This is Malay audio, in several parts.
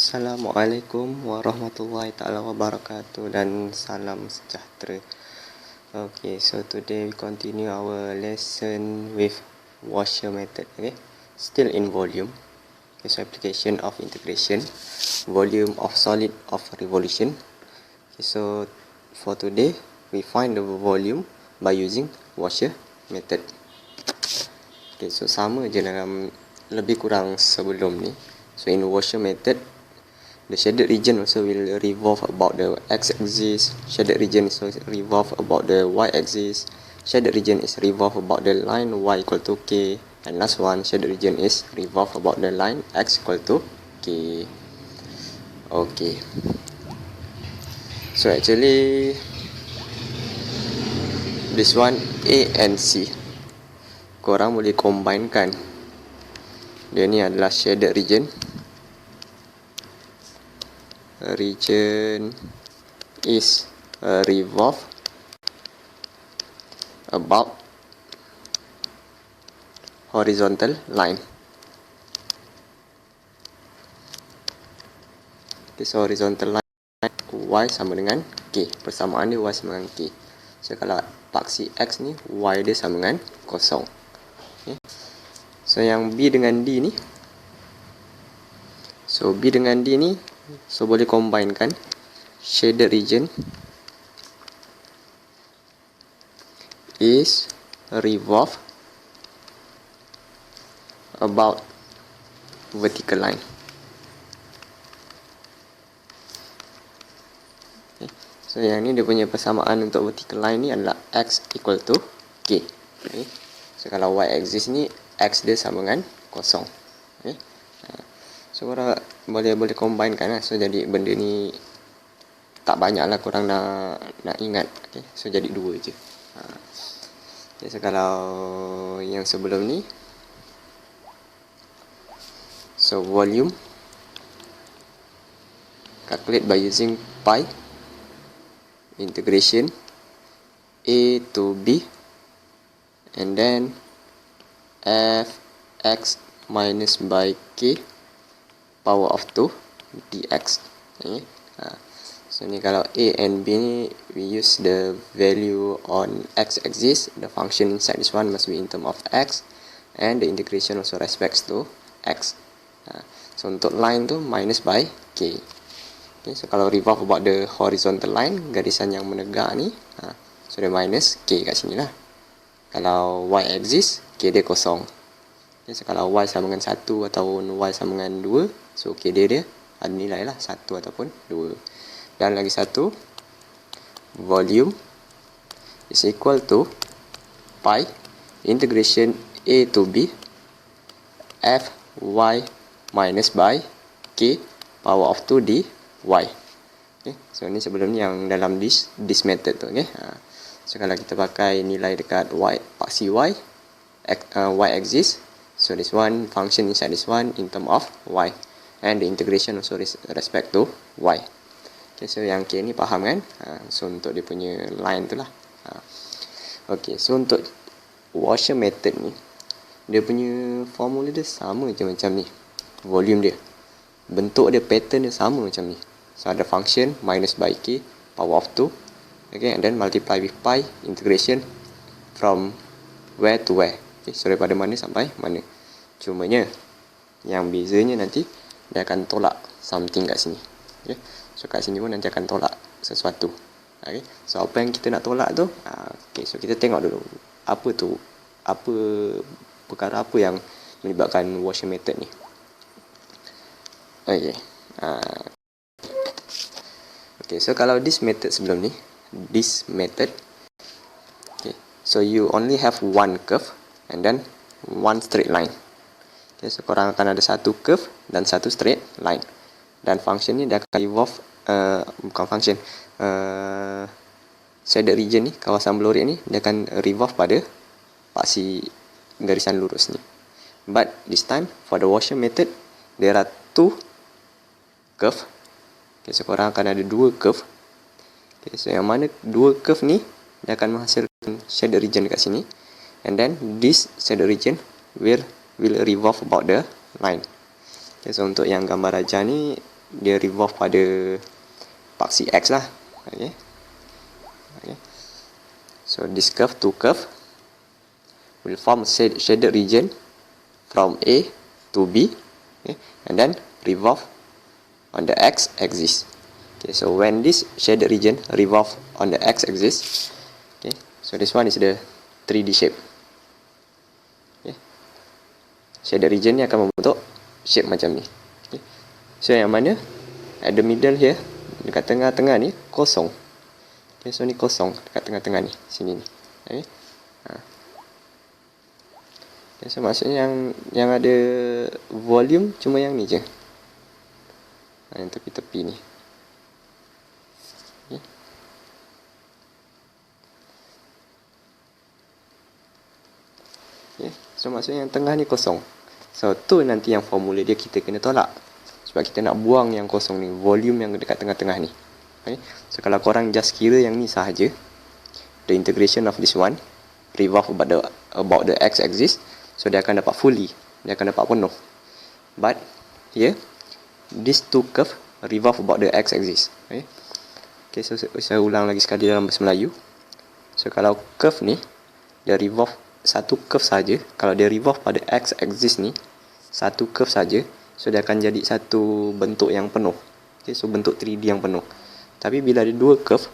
Assalamualaikum warahmatullahi ta'ala wabarakatuh dan salam sejahtera. Okay, so today we continue our lesson with washer method. Okay, still in volume. Okay, so application of integration, volume of solid of revolution. Okay, so for today we find the volume by using washer method. Okay, so sama je dalam lebih kurang sebelum ni. So in washer method, the shaded region also will revolve about the x-axis, shaded region is revolve about the y-axis, shaded region is revolve about the line y equal to k, and last one, shaded region is revolve about the line x equal to k. Okay, so actually this one A and C korang boleh combine kan. Dia ni adalah shaded region. Region is revolve about horizontal line. Okay, so horizontal line y sama dengan k. Persamaan dia y sama dengan k. So kalau paksi x ni, y dia sama dengan kosong. Okay. So yang B dengan D ni, so B dengan D ni, so boleh combine kan. Shaded region is revolve about vertical line. Okay. So yang ni dia punya persamaan untuk vertical line ni adalah x equal to k. Okay. So kalau y axis ni, x dia sama dengan kosong. Okay. So korang boleh combine kan lah. So jadi benda ni tak banyak lah korang nak ingat. Okay. So jadi dua je. Okay, so kalau yang sebelum ni, so volume calculate by using pi integration a to b and then fx minus by k power of 2 dx. Okay. So ni kalau a and b ni, we use the value on x-axis. The function inside this one must be in term of x, and the integration also respects to x. So untuk line tu minus by k. Okay, so kalau revolve about the horizontal line, garisan yang menegak ni, so dia minus k kat sini lah. Kalau y-axis, k dia kosong. Okay, so kalau y sama dengan 1 ataupun y sama dengan 2, so k dia ada nilai lah 1 ataupun 2. Dan lagi satu, volume is equal to pi integration a to b fy minus by k power of 2 dy. Okay, so ni sebelum ni yang dalam this method tu. Okay. So kalau kita pakai nilai dekat y, paksi y, y axis, so this one function inside this one in term of y, and the integration also respect to y. Okay, so yang k ni faham kan? So untuk dia punya line tu lah. Okay, so untuk washer method ni, dia punya formula dia sama je macam ni. Volume dia, bentuk dia, pattern dia sama macam ni. So ada function minus by k power of 2. Okay, and then multiply with pi integration from where to where. Okay, so daripada mana sampai mana. Cumanya yang bezanya nanti dia akan tolak something kat sini. Okay. So kat sini pun nanti akan tolak sesuatu. Okay. So apa yang kita nak tolak tu, okay, so kita tengok dulu apa tu, perkara apa yang menyebabkan washer method ni. Okay. Okay, so kalau this method sebelum ni, this method, okay, so you only have one curve and then one straight line. Okay, so korang akan ada satu curve dan satu straight line. Dan function ni dia akan revolve, bukan function, shaded region ni, kawasan belorik ni, dia akan revolve pada paksi garisan lurus ni. But this time for the washer method, there are two curve. Okay, so korang akan ada dua curve. Okay, so yang mana dua curve ni dia akan menghasilkan shaded region kat sini, and then this shaded region will revolve about the line. Okay, so untuk yang gambar rajah ni, dia revolve pada paksi X lah. Okay. So this curve, two curve will form a shaded region from A to B, okay, and then revolve on the X axis. Okay, so when this shaded region revolve on the X axis, okay, so this one is the 3D shape. Okay. Shaded region ni akan membentuk shape macam ni. Okay. So yang mana at the middle here, dekat tengah-tengah ni kosong. Okay, so ni kosong dekat tengah-tengah ni, sini ni. Okay. Okay, so maksudnya yang ada volume cuma yang ni je. Yang tepi-tepi ni. Okay. Okay. So maksudnya yang tengah ni kosong. So tu nanti yang formula dia kita kena tolak. Sebab kita nak buang yang kosong ni, volume yang dekat tengah-tengah ni. Okay. So kalau korang just kira yang ni sahaja, the integration of this one revolve about the x axis, so dia akan dapat fully, dia akan dapat penuh. But here these two curve revolve about the x axis. Okay. Okay, so saya ulang lagi sekali dalam bahasa Melayu. So kalau curve ni dia revolve satu curve saja, kalau dia revolve pada x axis ni satu curve saja, so dia akan jadi satu bentuk yang penuh. Okay, so bentuk 3D yang penuh. Tapi bila ada dua curve,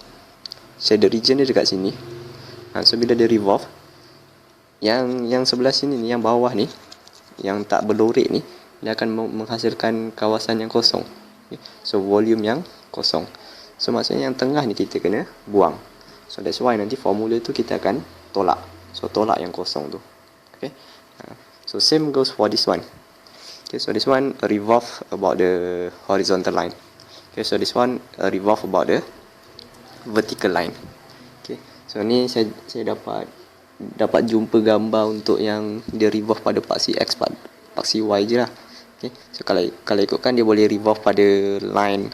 shaded region dia dekat sini, so bila dia revolve, yang sebelah sini ni, yang bawah ni, yang tak berlorek ni, dia akan menghasilkan kawasan yang kosong. Okay. So volume yang kosong. So maksudnya yang tengah ni kita kena buang. So that's why nanti formula tu kita akan tolak. So tolak yang kosong tu. Okay. So same goes for this one. Okay, so this one revolve about the horizontal line. Okay, so this one revolve about the vertical line. Okay, so ni saya dapat jumpa gambar untuk yang dia revolve pada paksi X, paksi Y je lah. Okay, so kalau ikutkan dia boleh revolve pada line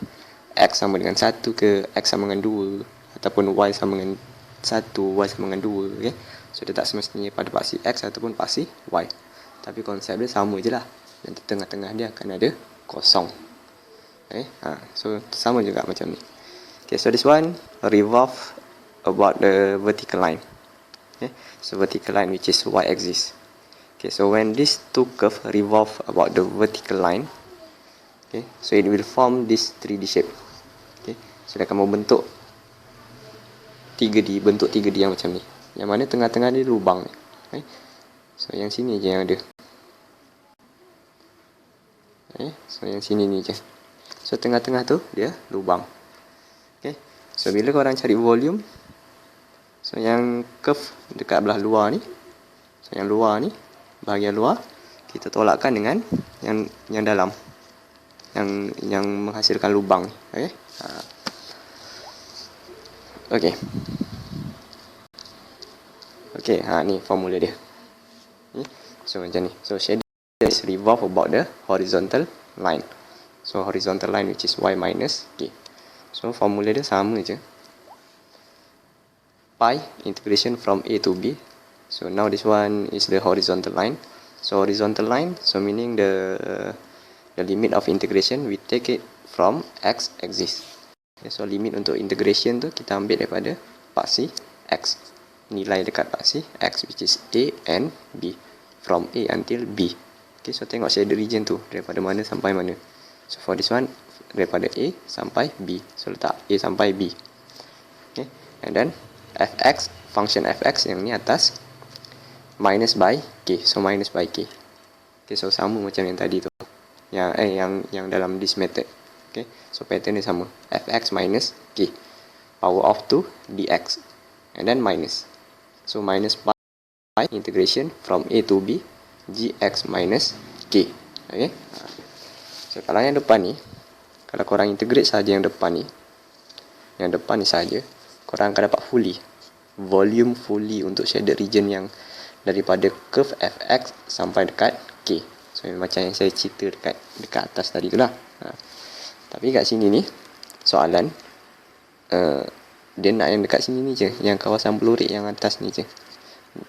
X sama dengan 1 ke X sama dengan 2, ataupun Y sama dengan 1, Y sama dengan 2. Okay, so dia tak semestinya pada paksi X ataupun paksi Y, tapi konsep dia sama je lah. Nanti tengah-tengah dia akan ada kosong. Okay, so sama juga macam ni. Okay, so this one revolve about the vertical line. Okay, so vertical line which is Y axis. Okay, so when these two curve revolve about the vertical line, okay, so it will form this 3D shape. Okay, so dia akan membentuk 3D, bentuk 3D yang macam ni. Yang mana tengah-tengah dia lubang ni. Okay, so yang sini je yang ada. Okay, so yang sini ni je. So tengah-tengah tu dia lubang. Okay, so bila korang cari volume, so yang curve dekat belah luar ni, so yang luar ni, bahagian luar, kita tolakkan dengan yang dalam, yang menghasilkan lubang ni. Okay. Okay. Okay, ni formula dia. So macam ni. So shadow is revolve about the horizontal line. So horizontal line which is Y minus K. So formula dia sama je. Pi integration from A to B. So now this one is the horizontal line. So horizontal line, so meaning the limit of integration we take it from X axis. Okay, so limit untuk integration tu kita ambil daripada paksi X. Nilai dekat paksi X which is A and B. From A until B. Okay, so tengok shaded region tu daripada mana sampai mana. So for this one daripada A sampai B. So letak A sampai B. Okay, and then fx, function fx yang ni atas, minus by K. So minus by K. Okay, so sama macam yang tadi tu. Yang dalam this method. Okay, so pattern ni sama. Fx minus K. Power of 2 dx. And then minus. So minus pi integration from A to B gx minus K. Okay. So kalau yang depan ni, kalau korang integrate saja yang depan ni saja, korang akan dapat fully, volume fully untuk shaded region yang daripada curve fx sampai dekat K. So macam yang saya cerita dekat atas tadi tu lah. Tapi kat sini ni soalan, dia nak yang dekat sini ni je, yang kawasan pelurip yang atas ni je,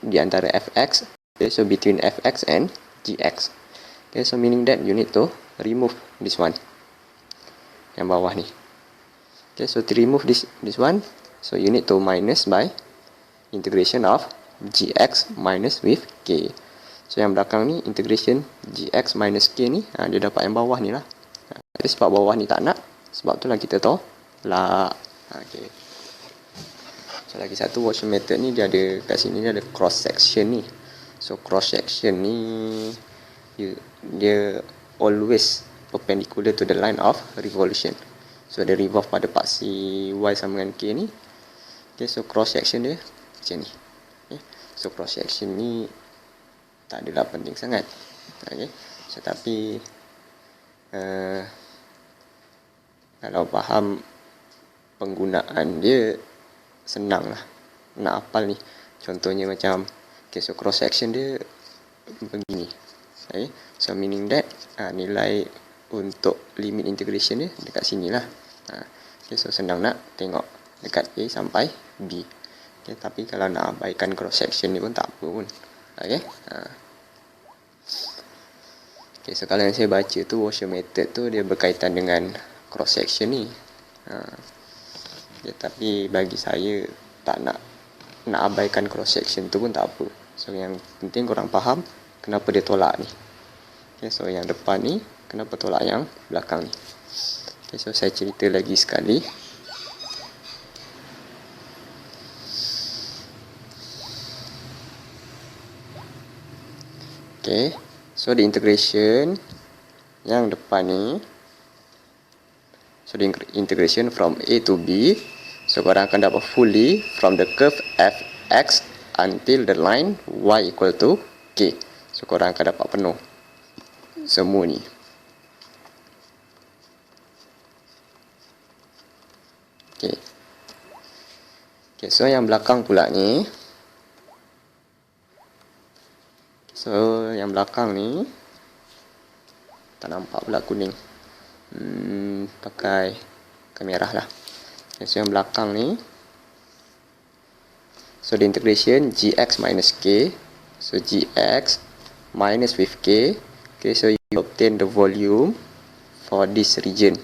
di antara fx. Okay, so between fx and gx. Okay, so meaning that you need to remove this one. yang bawah ni. Okay, so to remove this one, so you need to minus by integration of gx minus with k. So yang belakang ni integration gx minus k ni, dia dapat yang bawah ni lah. Jadi sebab bawah ni tak nak, sebab tu lah kita tolak. Okay. So lagi satu Walsh method ni, dia ada kat sini dia ada cross section ni. So cross section ni dia always perpendicular to the line of revolution. So dia revolve pada paksi y sama dengan k ni. Okay, so cross section dia macam ni. Okay. So cross section ni tak adalah penting sangat. Okay. So tapi kalau faham penggunaan dia, senang lah nak hafal ni. Contohnya macam, okay, so cross section dia begini. Okay. So meaning that nilai untuk limit integration dia dekat sini lah. Okay, so senang nak tengok dekat A sampai B. Okay, tapi kalau nak abaikan cross section ni pun tak apa pun. Okay. Okay, so kalau yang saya baca tu Walsh method tu dia berkaitan dengan cross section ni. Okay, tapi bagi saya tak nak abaikan cross section tu pun tak apa. So yang penting korang faham kenapa dia tolak ni. Okay, so yang depan ni kenapa tolak yang belakang ni. Okay, so saya cerita lagi sekali. Okay, so the integration yang depan ni, so the integration from A to B, so korang akan dapat fully from the curve fx until the line y equal to k. So korang akan dapat penuh semua ni. Okay. Okay, so yang belakang pula ni, so yang belakang ni tak nampak pula kuning. Pakai merah lah. Okay, so yang belakang ni, so the integration gx minus k, so gx minus with k. Okay, so you obtain the volume for this region.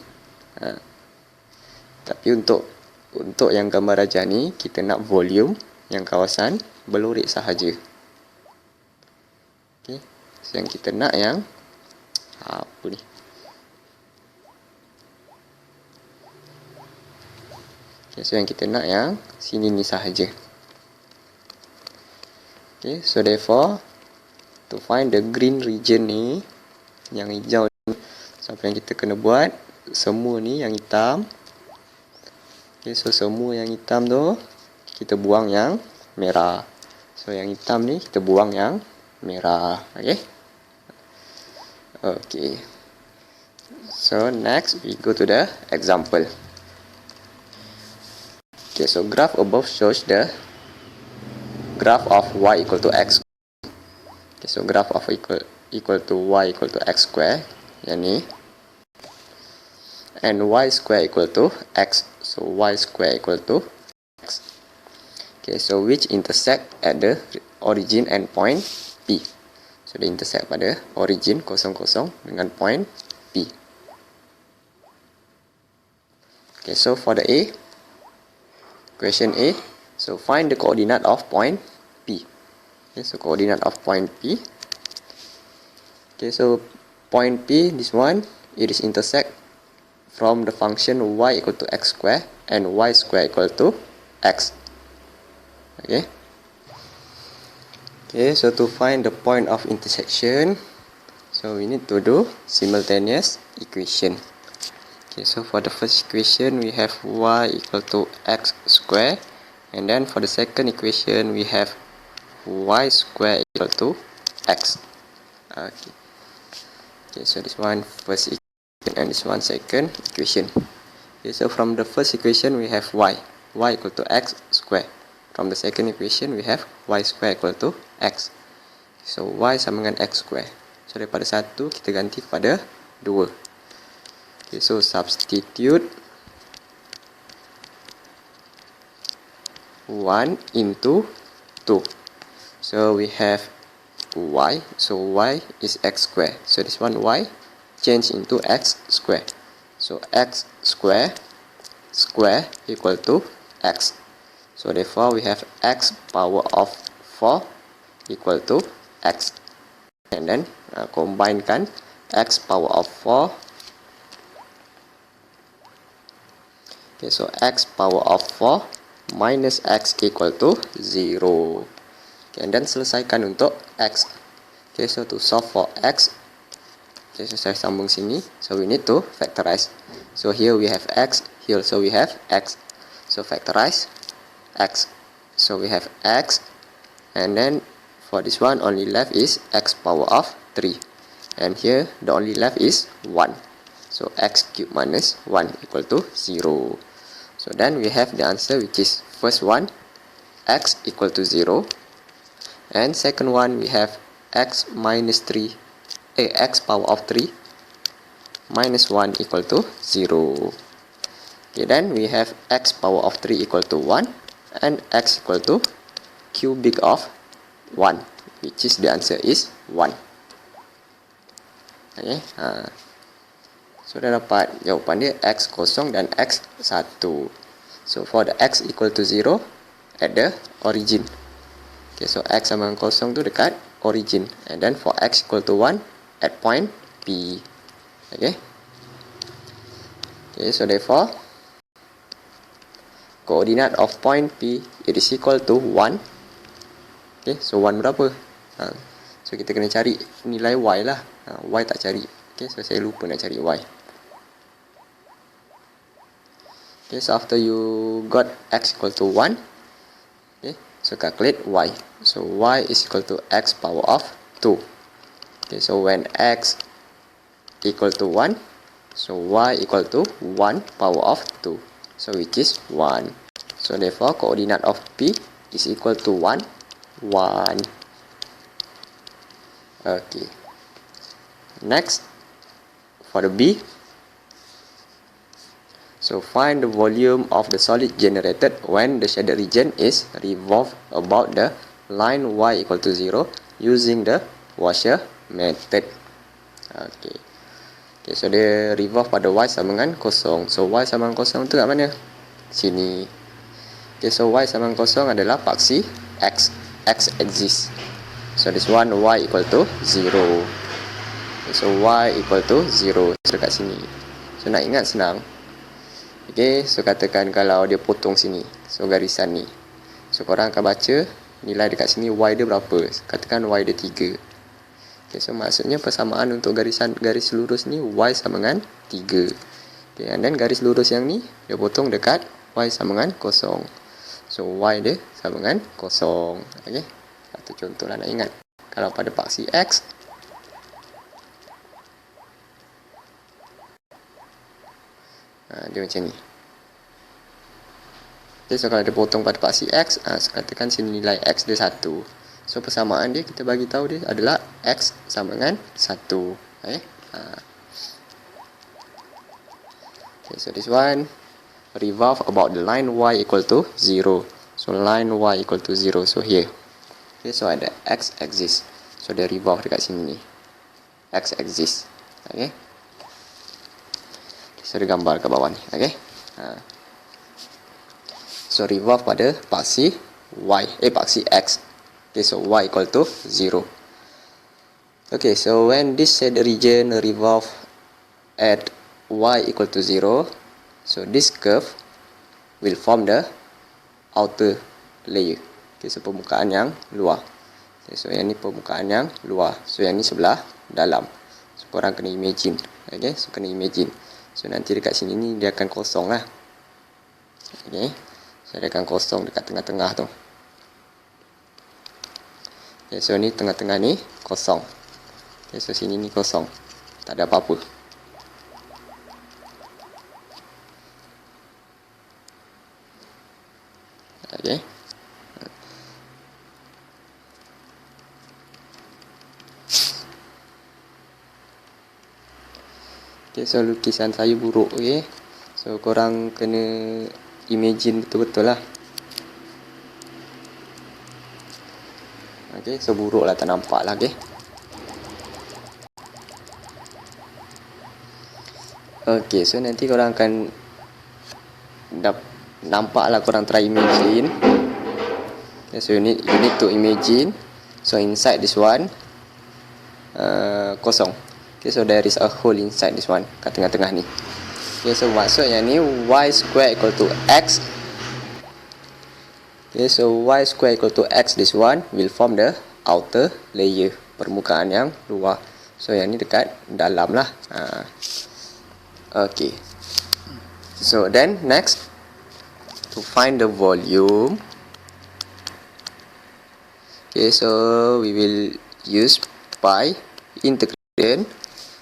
Tapi untuk yang gambar raja ni, kita nak volume yang kawasan belurik sahaja. Okay, so yang kita nak yang apa ni? Okay, so yang kita nak yang sini ni sahaja. Okay, so therefore to find the green region ni, yang hijau ni, so apa yang kita kena buat, semua ni yang hitam. Okay, so semua yang hitam tu kita buang yang merah. So yang hitam ni kita buang yang merah. Okay. Okay. So next we go to the example. Okay, so graph above shows the graph of y equal to x. Okay, so graph of equal to y equal to x square, yang ni, and y square equal to x. So y square equal to x. Okay, so which intersect at the origin and point P. So dia intersect pada origin 00 dengan point P. Okay, so for the A, question A, so find the coordinate of point P. Okay, so coordinate of point P. Okay, so point P, this one, it is intersect from the function y equal to x square and y square equal to x. Okay. Okay, so to find the point of intersection, so we need to do simultaneous equation. Okay, so for the first equation we have y equal to x square, and then for the second equation we have y square equal to x. Okay. Okay, so this one first equation and this one second equation. Okay, so from the first equation we have y equal to x square. From the second equation we have y square equal to x. So y sama dengan x square. So daripada 1 kita ganti kepada 2. Okay, so substitute 1 into 2. So we have y. So y is x square. So this one y change into x square. So x square equal to x. So therefore we have x power of 4 equal to x. And then combinekan x power of 4. Okay, so x power of 4 minus x equal to 0. Okay, and then selesaikan untuk x. Okay, so to solve for x, okay, so saya sambung sini. So we need to factorize. So here we have x, here also we have x. So factorize x. So we have x, and then for this one only left is x power of 3. And here the only left is 1. So x cubed minus 1 equal to 0. So then we have the answer, which is first one, x equal to 0. And second one we have x minus 3, x power of 3 minus 1 equal to 0. Okay, then we have x power of 3 equal to 1 and x equal to cubic of 1, which is the answer is 1. Okay, so dah dapat jawapan dia x kosong dan x 1. So for the x equal to 0 at the origin. Okay, so x sama dengan kosong tu dekat origin, and then for x equal to 1 at point P. Okay, so therefore coordinate of point P it is equal to 1. Okay, so 1 berapa? So kita kena cari nilai y lah. Y tak cari. Okay, so saya lupa nak cari y. Okay, so after you got x equal to 1, okay, so calculate y. So y is equal to x power of 2. Okay, so when x equal to 1, so y equal to 1 power of 2. So which is 1. So therefore coordinate of P is equal to 1, 1. Okay. Next, for the B. So find the volume of the solid generated when the shaded region is revolved about the line y equal to 0 using the washer method. Okay. Okay, so dia revolve pada y sama dengan kosong. So y sama dengan kosong tu kat mana? Sini. Okay, so y sama dengan kosong adalah paksi x. X exists. So this one y equal to 0. Okay, so y equal to 0. So dekat sini. So nak ingat senang. Okay, so katakan kalau dia potong sini, so garisan ni, so korang akan baca nilai dekat sini y dia berapa. Katakan y dia 3. Okay, so maksudnya persamaan untuk garis lurus ni y sama dengan 3. Okay, and then garis lurus yang ni dia potong dekat y sama dengan 0. So y dia sama dengan 0. Okay, satu contoh lah nak ingat. Kalau pada paksi x, dia macam ni. Okay, so kalau dia potong pada paksi x, so katakan sini nilai x dia 1. So persamaan dia kita bagi tahu dia adalah x sama dengan 1. Okay, okay, so this one revolve about the line y equal to 0. So line y equal to 0. So here. Okay, so ada x exists. So dia revolve dekat sini ni. X exists. Okay. So dia gambar kat bawah ni. Okay. So revolve pada paksi y, paksi x. Okay, so y equal to 0. Okay, so when this shaded region revolve at y equal to 0, so this curve will form the outer layer. Okay, so permukaan yang luar. Okay, so yang ni permukaan yang luar. So yang ni sebelah dalam. So korang kena imagine. Okay, so kena imagine. So nanti dekat sini ni dia akan kosong lah. Okay, so dia akan kosong dekat tengah-tengah tu. Okay, so ni tengah-tengah ni kosong. Okay, so sini ni kosong. Tak ada apa-apa. Okay. Okay, so lukisan saya buruk. Okay, so korang kena imagine betul-betul lah. Okay, so buruk lah, tak nampak lah. Okay, Okay, so nanti korang akan nampaklah korang try imagine. Okay, so you need to imagine. So inside this one kosong. Okay, so there is a hole inside this one, kat tengah-tengah ni. Okay, so maksudnya ni y square equal to x. Okay, so y square equal to x, this one will form the outer layer, permukaan yang luar. So yang ni dekat dalam lah. Okay, so then next, to find the volume. Okay, so we will use pi integration.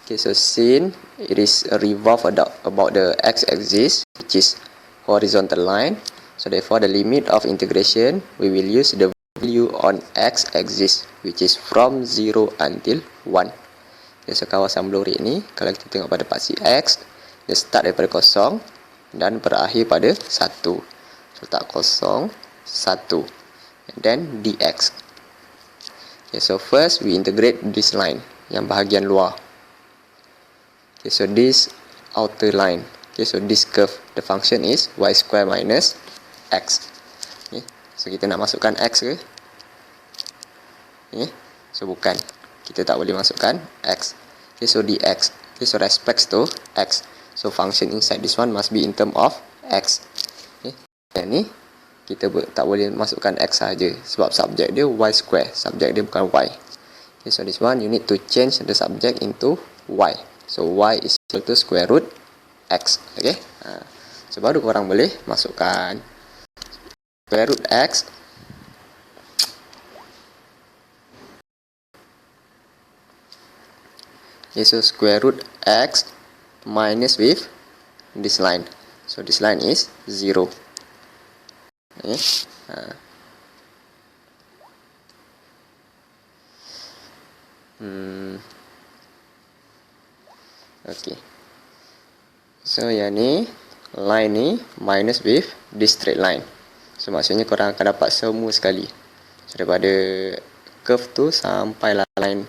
Okay, so since it is a revolve about the x-axis, which is horizontal line, so therefore the limit of integration we will use the value on x-axis, which is from 0 until 1. Okay, so kawasan blue ni, kalau kita tengok pada paksi x, dia start daripada kosong dan berakhir pada 1. So tak kosong 1, and then dx. Okay, so first we integrate this line, yang bahagian luar. Okay, so this outer line. Okay, so this curve, the function is y square minus x. Okay, so kita nak masukkan x ke? Okay, so bukan. Kita tak boleh masukkan x. Okay, so dx. Okay, so respects to x. So function inside this one must be in term of x. Okay, yang ni kita tak boleh masukkan x saja sebab subjek dia y square, subjek dia bukan y. Okay, so this one you need to change the subject into y. So y is equal to square root x. Okay, so baru korang boleh masukkan square root x. Okay, so square root x minus with this line. So this line is 0. Okay. Okay. So yang ni line ni minus with this straight line. So maksudnya korang akan dapat semua sekali. So daripada curve tu sampai line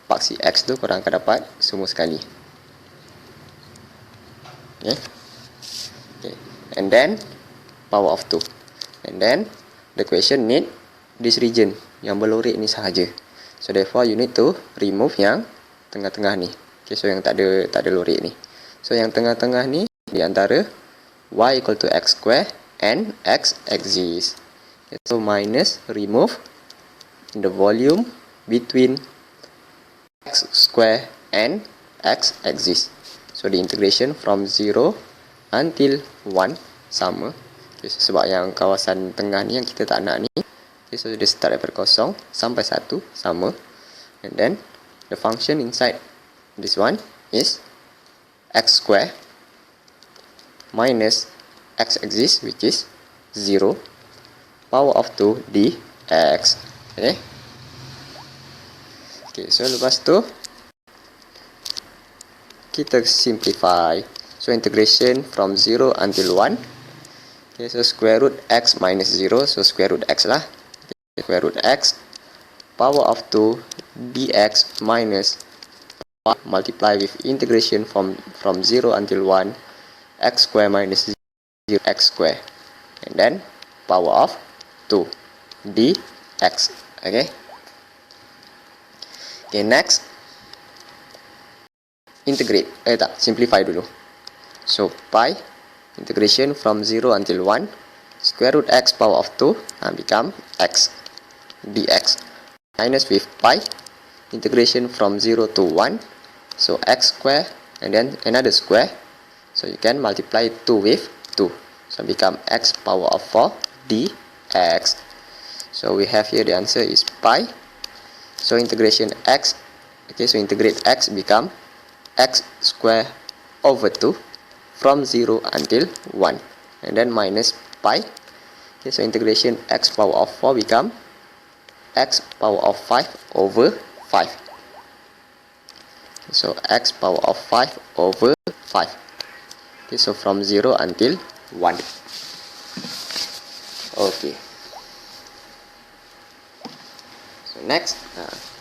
paksi x tu korang akan dapat semua sekali. Okay. Okay. And then power of 2. And then the question need this region yang berlorek ni sahaja. So therefore you need to remove yang tengah-tengah ni. Okay, so yang tak ada lorek ni. So yang tengah-tengah ni di antara y equal to x square and x axis. Okay, so minus remove the volume between x square and x axis. So the integration from 0 until 1 sama. Okay, so sebab yang kawasan tengah ni yang kita tak nak ni. Okay, so dia start daripada kosong sampai 1 sama. And then the function inside this one is x square minus x axis, which is 0, power of 2 dx. Okay. Okay, so lepas tu kita simplify. So integration from 0 until 1. Okay, so square root x minus 0, so square root x lah. Okay, square root x power of 2 dx minus multiply with integration from 0 until 1 x square minus 0 x square, and then power of 2 dx. Okay. Okay, next integrate, simplify dulu. So pi integration from 0 until 1 square root x power of 2 become x dx minus with pi integration from 0 to 1, so x square and then another square, so you can multiply 2 with 2, so become x power of 4 dx. So we have here the answer is pi. So integration x, okay, so integrate x become x square over 2 from 0 until 1, and then minus pi. Okay, so integration x power of 4 become x power of 5 over 5. So x power of 5 over 5. Okay, so from 0 until 1. Okay. So next,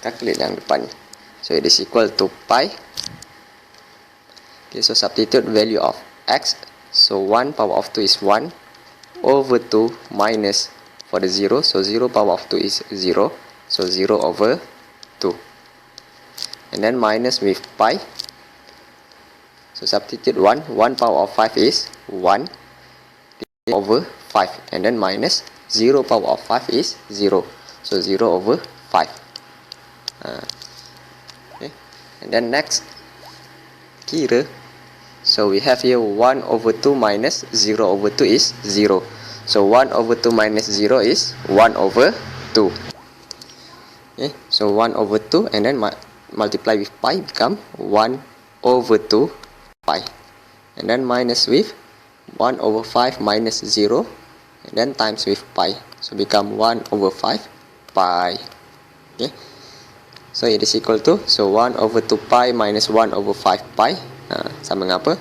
calculate yang depan. So it is equal to pi Okay, so substitute value of x. So 1 power of 2 is 1 over 2 minus for the 0. So 0 power of 2 is 0. So 0 over 2. And then minus with pi. So substitute 1. 1 power of 5 is 1 over 5. And then minus 0 power of 5 is 0. So 0 over 5. Okay. And then next, kira. So we have here 1 over 2 minus 0 over 2 is 0. So 1 over 2 minus 0 is 1 over 2. Okay. So 1 over 2 and then multiply with pi become 1 over 2 pi. And then minus with 1 over 5 minus 0. And then times with pi. So become 1 over 5 pi. Okay. So it is equal to, so 1 over 2 pi minus 1 over 5 pi. Sama dengan apa?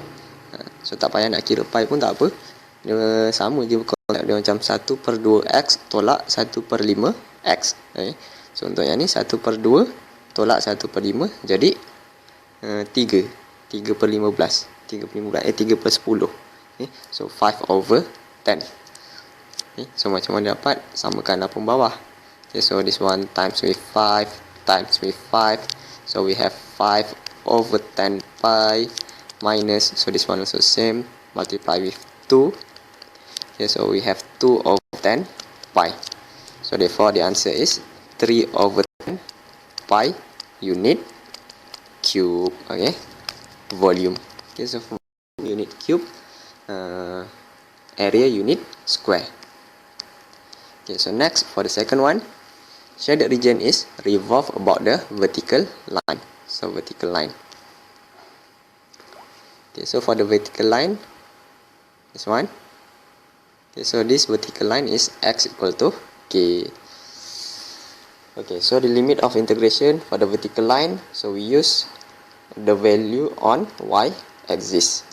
So tak payah nak kira pi pun tak apa. Dia sama je konsep dia, macam 1 per 2x tolak 1 per 5x. Okay. So untuk yang ni 1 per 2 tolak 1 per 5 jadi 3 per 15. 3 per 10. Okay. So 5 over 10. Okay. So macam mana dapat? Samakan lapang bawah. Okay. So this one times with 5 times with 5. So we have 5 over 10 pi minus, so this one also same, multiply with 2. Okay, so we have 2 over 10 pi. So therefore the answer is 3 over 10 pi unit cube. Okay, volume. Okay, so unit cube, area unit square. Okay, so next for the second one, shaded region is revolve about the vertical line. So vertical line. Okay, so for the vertical line, this one. Okay, so this vertical line is x equal to k. Okay, so the limit of integration for the vertical line, so we use the value on y axis.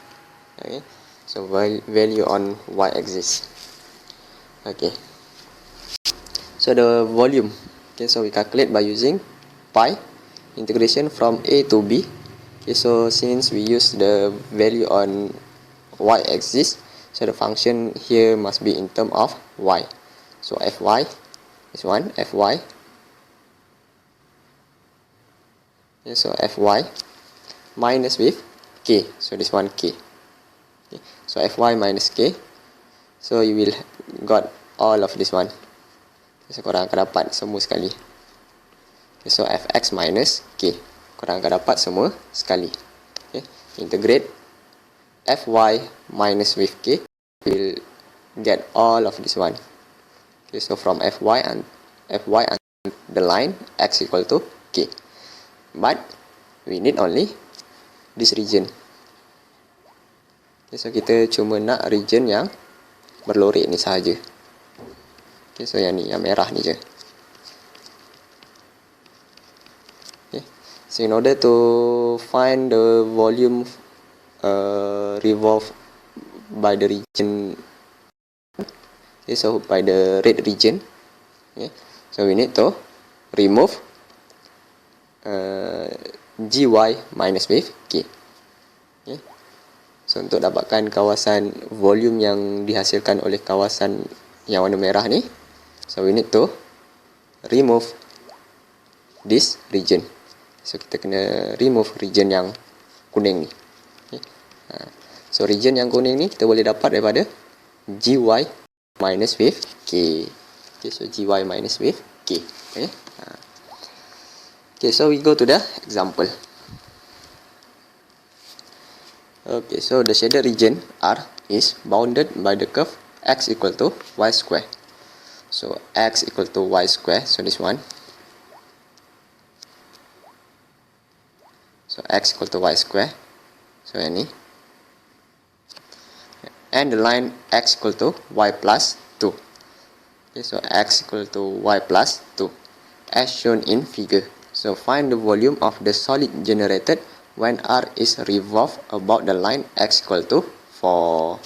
Okay, so value on y axis. Okay, so the volume. Okay, so we calculate by using pi integration from a to b. Okay, so since we use the value on y-axis, so the function here must be in term of y. So fy is 1, fy. Okay, so fy minus with k. So this one k. Okay, so fy minus k. So you will got all of this one. Okay, so korang akan dapat semua sekali. Okay, so fx minus k. Korang akan dapat semua sekali. Okay. Integrate fy minus with k, will get all of this one. Okay, so from fy and the line x equal to k. But we need only this region. Okay, so kita cuma nak region yang berlorek ni sahaja. Okay, so yang ni, yang merah ni je. So in order to find the volume revolve by the region, okay, so by the red region, okay, so we need to remove gy minus with k. Okay. So untuk dapatkan kawasan volume yang dihasilkan oleh kawasan yang warna merah ni, so we need to remove this region. So kita kena remove region yang kuning ni. Okay. So region yang kuning ni kita boleh dapat daripada gy minus with k. Okay, so gy minus with k. Okay. Okay, so we go to the example. Okay, so the shaded region R is bounded by the curve x equal to y square. So x equal to y square. So this one. So x equal to y square. So any. And the line x equal to y plus 2. Okay, so x equal to y plus 2 as shown in figure. So find the volume of the solid generated when R is revolved about the line x equal to 4.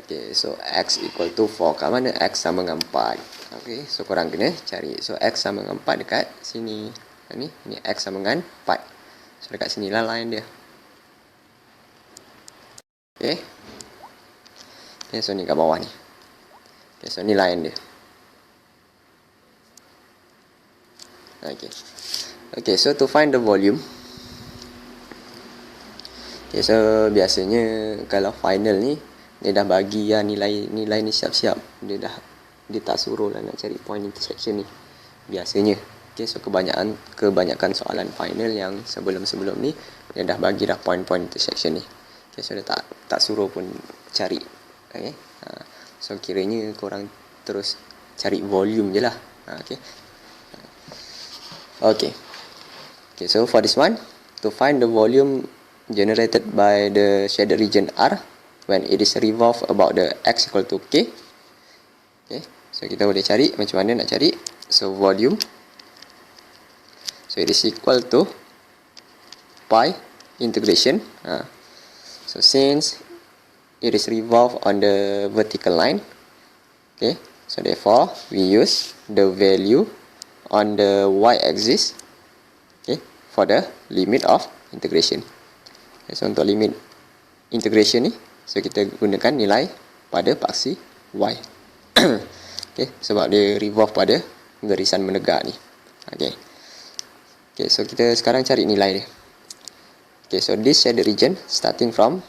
Okay, so x equal to 4. Kat mana x sama dengan 4? Okay, so korang kena cari. So x sama dengan 4 dekat sini. Ini x sama dengan 4. So dekat sini lah line dia. Okay. Okay, so ni kat bawah ni. Okay, so ni line dia. Okay. Okay, so to find the volume. Okay, so biasanya kalau final ni dia dah bagi lah nilai ni siap-siap. Dia tak suruh lah nak cari point intersection ni. Biasanya. Okay, so kebanyakan soalan final yang sebelum ni dia dah bagi dah point intersection ni. Okay, so dia tak suruh pun cari. Okay. So kiranya korang terus cari volume je lah. Okay. Okay. Okay, so for this one, to find the volume generated by the shaded region R when it is revolved about the x equal to k. Okay, so kita boleh cari macam mana nak cari. So volume, so it is equal to pi integration. So since it is revolved on the vertical line, okay, so therefore we use the value on the y-axis, okay, for the limit of integration. Okay, so untuk limit integration ni, so kita gunakan nilai pada paksi y. Okay, sebab dia revolve pada garisan menegak ni. Okay. Okay, so kita sekarang cari nilai dia. Okay, so this shaded region starting from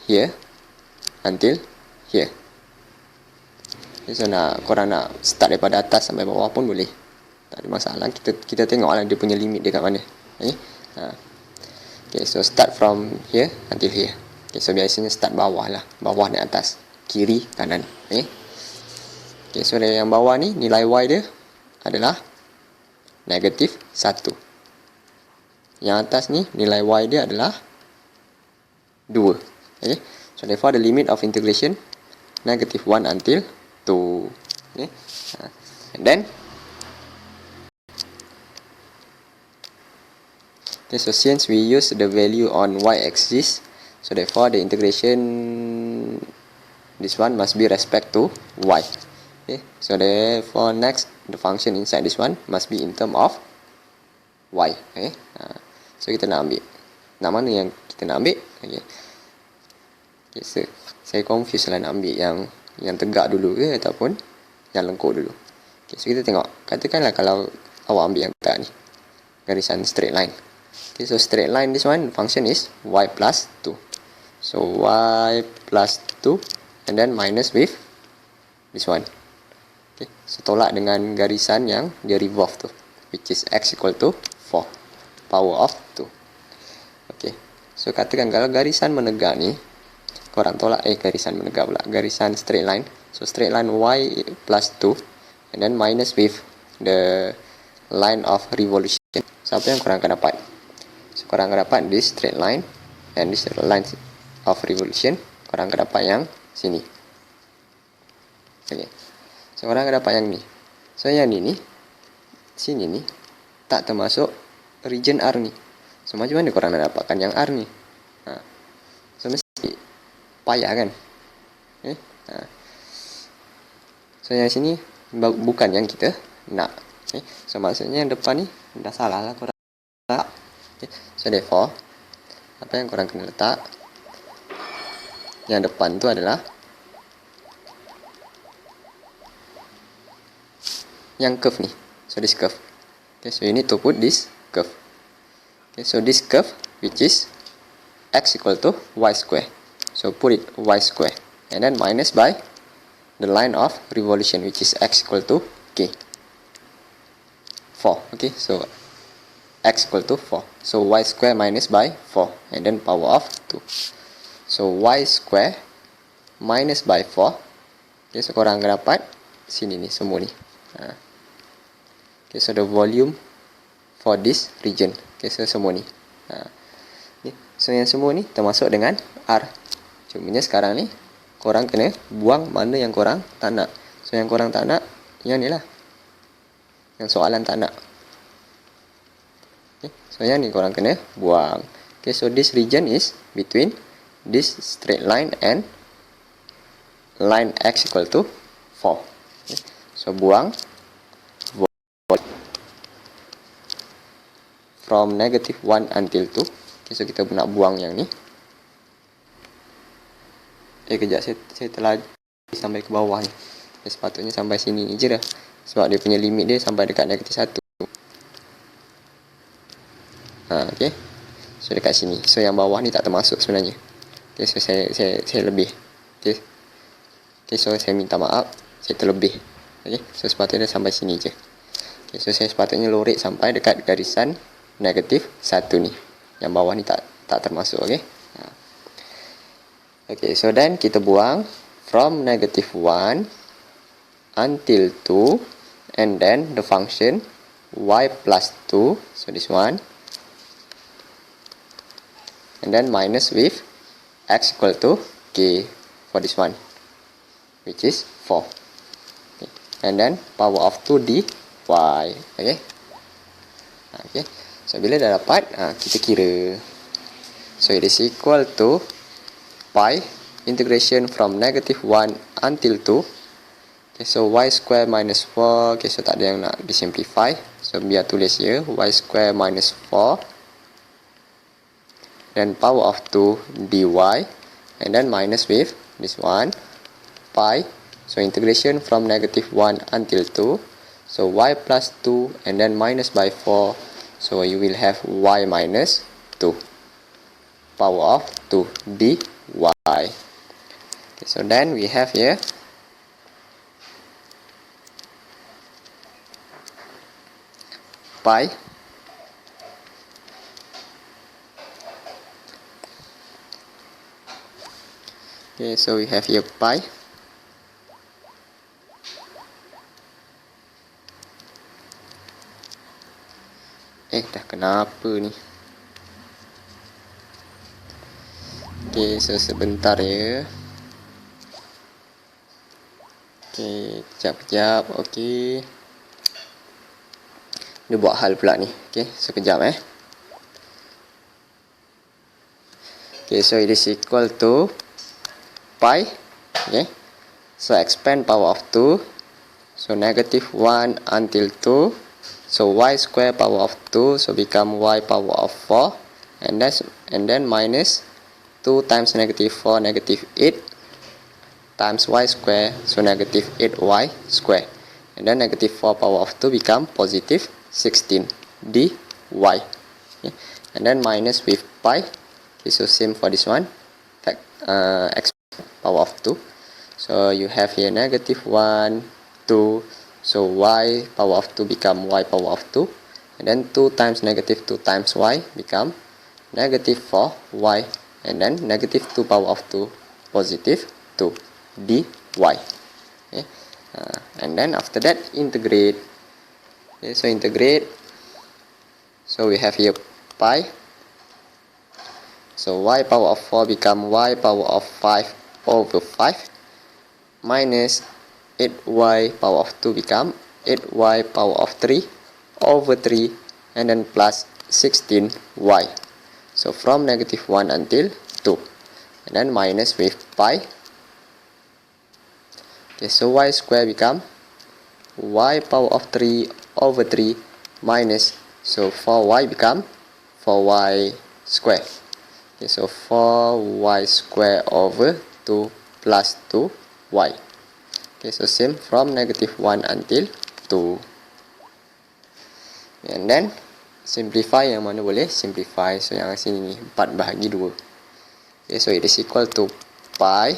here until here. Okay, so korang nak start daripada atas sampai bawah pun boleh. Tak ada masalah. Kita tengoklah dia punya limit dia kat mana. Okay. Okay, so start from here until here. Okay, so biasanya start bawah lah. Bawah dan atas. Kiri, kanan. Okay. Okay, so dari yang bawah ni, nilai y dia adalah negatif 1. Yang atas ni, nilai y dia adalah 2. Okay. So therefore the limit of integration negative 1 until 2. Okay. And then okay, so since we use the value on y-axis, so therefore the integration, this one must be respect to y. Okay, so therefore next the function inside this one must be in term of y. Okay, so kita nak ambil, nak mana yang kita nak ambil? Okay, okay, so saya confuse lah nak ambil yang tegak dulu ke ataupun yang lengkuk dulu. Okay, so kita tengok, katakanlah kalau awak ambil yang tegak ni, garisan straight line. Okay, so straight line, this one function is y plus 2. So y plus 2 and then minus with this one. Okay, so tolak dengan garisan yang dia revolve tu, which is x equal to 4 power of 2. Okay, so katakan kalau garisan menegak ni, korang tolak garisan menegak pula, garisan straight line. So straight line y plus 2 and then minus with the line of revolution. So apa yang korang akan dapat? So korang akan dapat this straight line and this line of revolution. Korang akan dapat yang sini. Okay, so korang akan dapat yang ni. So yang ni sini ni tak termasuk region R ni. So macam mana korang nak dapatkan yang R ni? So mesti payah kan? Okay. So yang sini bukan yang kita nak. Okay. So maksudnya yang depan ni dah salah lah korang letak. Okay. So therefore apa yang korang kena letak, yang depan tu adalah yang curve ni. So this curve. Okay, so you need to put this curve. Okay, so this curve which is x equal to y square. So put it y square and then minus by the line of revolution which is x equal to k. 4. Okay, so x equal to 4. So y square minus by 4 and then power of 2. So y square minus by 4. Okay, so korang akan dapat sini ni semua ni. Okay, so the volume for this region. Okay, so semua ni. Okay, so yang semua ni termasuk dengan R. Cumanya sekarang ni korang kena buang mana yang korang tak nak. So yang korang tak nak, yang ni lah. Yang soalan tak nak. Okay, so yang ni korang kena buang. Okay, so this region is between this straight line and line x equal to 4. Okay, so buang from negative 1 until 2. Okay, so kita nak buang yang ni. kejap, saya telah sampai ke bawah ni. Sepatutnya sampai sini je dah. Sebab dia punya limit dia sampai dekat -1. Okay. So dekat sini. So yang bawah ni tak termasuk sebenarnya. Okay, so saya lebih. Okay. Okay, so saya minta maaf, saya terlebih. Okay, so sepatutnya sampai sini je. Okay, so saya sepatutnya lorek sampai dekat garisan -1 ni. Yang bawah ni tak termasuk. Okay. Okay, so then kita buang from -1 until 2, and then the function y plus 2, so this one, and then minus with x equal to k for this one, which is 4. Okay. And then power of 2 dy. Okay. Okay. So bila dah dapat, kita kira. So it is equal to pi integration from -1 until 2. Okay, so y square minus 4. Okay, so tak ada yang nak disimplify. So biar tulis je y square minus 4. Then power of 2 dy. And then minus with this one. Pi. So integration from -1 until 2. So y plus 2 and then minus by 4. So you will have y minus 2. Power of 2 dy. Okay, so then we have here pi so we have here pi dah kenapa ni. So sebentar ya. Kejap. Dia buat hal pula ni. Sekejap so it is equal to pi. So expand power of 2. So -1 until 2. So y square power of 2. So become y power of 4. And then minus 2 times -4, -8 times y square. So -8y square. And then -4 power of 2 become positive 16 dy. And then minus with pi. So same for this one. X power of 2. So you have here -1, 2. So y power of 2 become y power of 2. And then 2 times -2 times y become -4y. And then -2 power of 2 positive 2 dy. And then after that integrate. So integrate. So we have here pi. So y power of 4 become y power of 5 over 5 minus 8y power of 2 become 8y power of 3 over 3 and then plus 16y. So from -1 until 2 and then minus with pi. So y square become y power of 3 over 3 minus, so 4y become 4y square. So 4y square over 2 plus 2y. So same from -1 until 2. And then simplify, yang mana boleh simplify. So yang sini ni 4 bahagi 2. So it is equal to pi.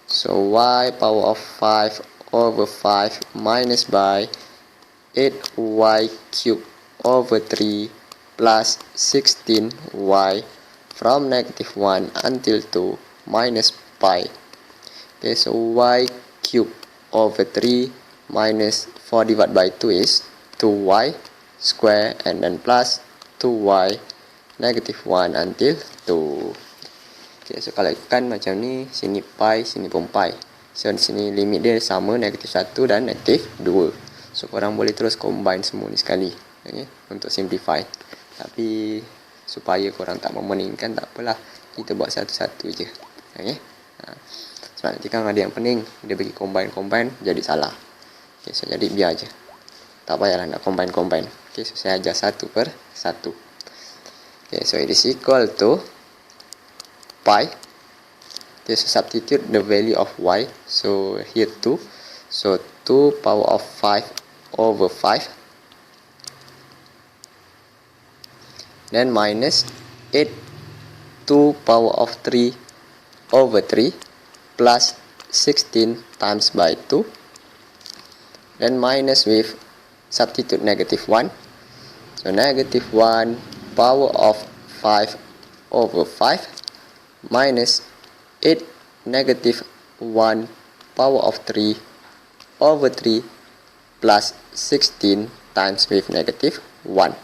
So y power of 5 over 5 minus by 8y cube over 3 plus 16y from -1 until 2 minus pi. So y cube over 3 minus 4 divided by 2 is 2y square and then plus 2y -1 until 2. So kalau ikutkan macam ni, sini pi, sini pun pi. So di sini limit dia sama, -1 dan -2. So korang boleh terus combine semua ni sekali, untuk simplify. Tapi supaya korang tak memeningkan, tak apalah, kita buat satu-satu je. Sebab nanti kan ada yang pening, dia bagi combine jadi salah. So jadi biar je, tak payahlah nak combine. So saya ajar satu per satu. So it is equal to pi. Okay, so substitute the value of y. So here 2. So 2 power of 5 over 5. Then minus 8 2 power of 3 over 3 plus 16 times by 2. Then minus with substitute negative 1. So negative 1 power of 5 over 5 minus 8 negative 1 power of 3 over 3 plus 16 times with negative 1.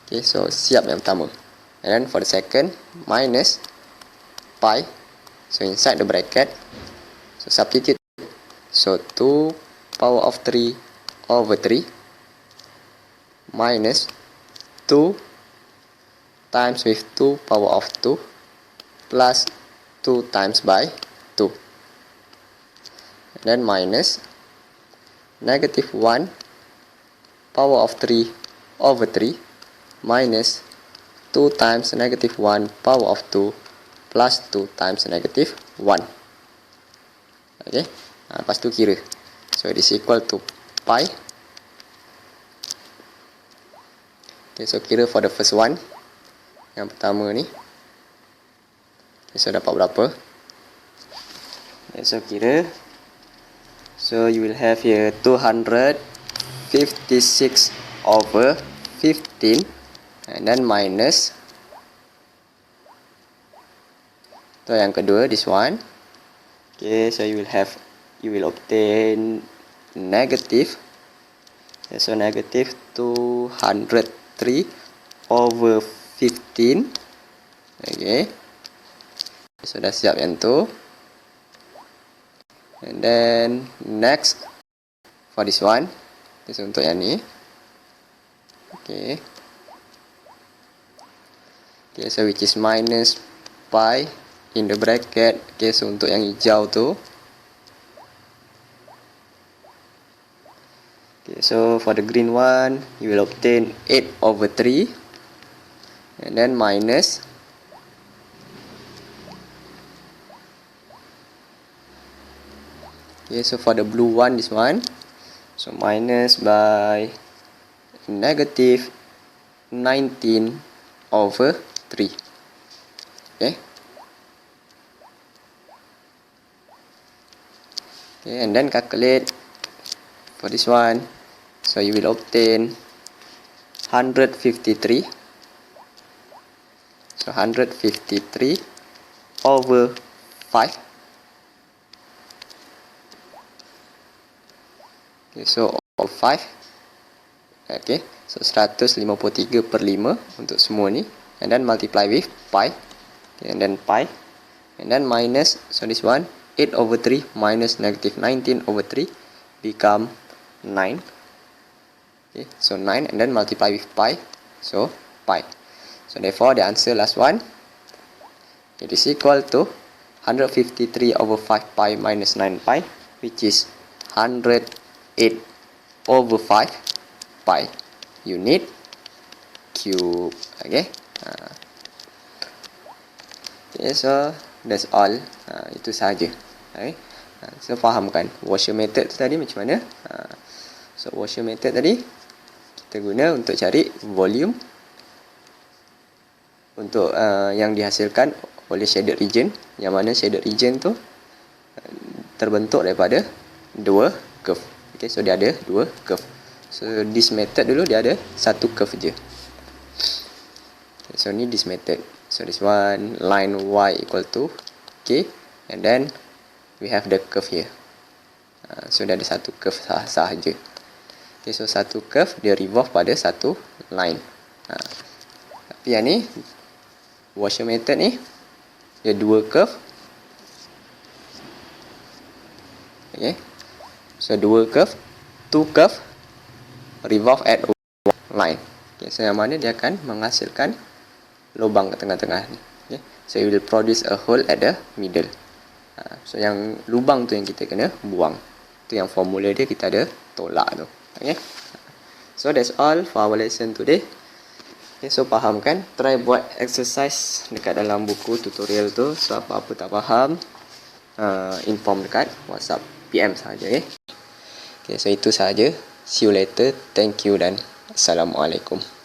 Okay, so siap yang pertama. And then for the second, minus pi. So inside the bracket, so substitute. So 2 power of 3 over 3 minus 2 times with 2 power of 2 plus 2 times by 2. And then minus negative 1 power of 3 over 3 minus 2 times negative 1 power of 2 plus 2 times negative 1. Okay, lepas tu kira. So it is equal to pi. Okay, so kira for the first one, yang pertama ni. Okay, so dapat berapa? Okay, so kira. So you will have here 256 over 15 and then minus. So yang kedua, this one. Okay, so you will obtain negative. Okay, so negative 203 over 15. Okay, so dah siap yang tu. And then next for this one, this untuk yang ni. Okay, okay, so which is minus pi in the bracket. Okay, so untuk yang hijau tu. Okay, so for the green one, you will obtain 8 over 3 and then minus okay, so for the blue one, this one, so minus by negative 19 over 3. Okay, okay, and then calculate for this one. So you will obtain 153. So 153 over 5. Okay, so over 5. Okay, so 153 per 5 untuk semua ni. And then multiply with pi. Okay, and then pi. And then minus, so this one, 8 over 3 minus negative 19 over 3 become 9. Okay, so 9 and then multiply with pi. So pi. So therefore the answer last one, it is equal to 153 over 5 pi minus 9 pi, which is 108 over 5 pi unit cube. Okay, okay, so that's all. Itu sahaja. Okay, so fahamkan Washer method tu tadi macam mana. So Washer method tadi kita guna untuk cari volume untuk yang dihasilkan oleh shaded region, yang mana shaded region tu terbentuk daripada dua curve. Okay, so dia ada dua curve. So this method dulu dia ada satu curve je. Okay, so ni this method. So this one, line y equal to k, and then we have the curve here. So dia ada satu curve sahaja. Okay, so satu curve dia revolve pada satu line. Tapi yang ni Washer method ni dia dua curve. Okay, so dua curve, two curve revolve at one line. Okay, so yang mana dia akan menghasilkan lubang ke tengah-tengah ni. Okay, so it will produce a hole at the middle. So yang lubang tu yang kita kena buang. Tu yang formula dia kita ada tolak tu. Okay, so that's all for our lesson today. Okay, so faham kan? Try buat exercise dekat dalam buku tutorial tu. So apa-apa tak faham, inform dekat WhatsApp PM saja. Okay, so itu sahaja. See you later. Thank you dan Assalamualaikum.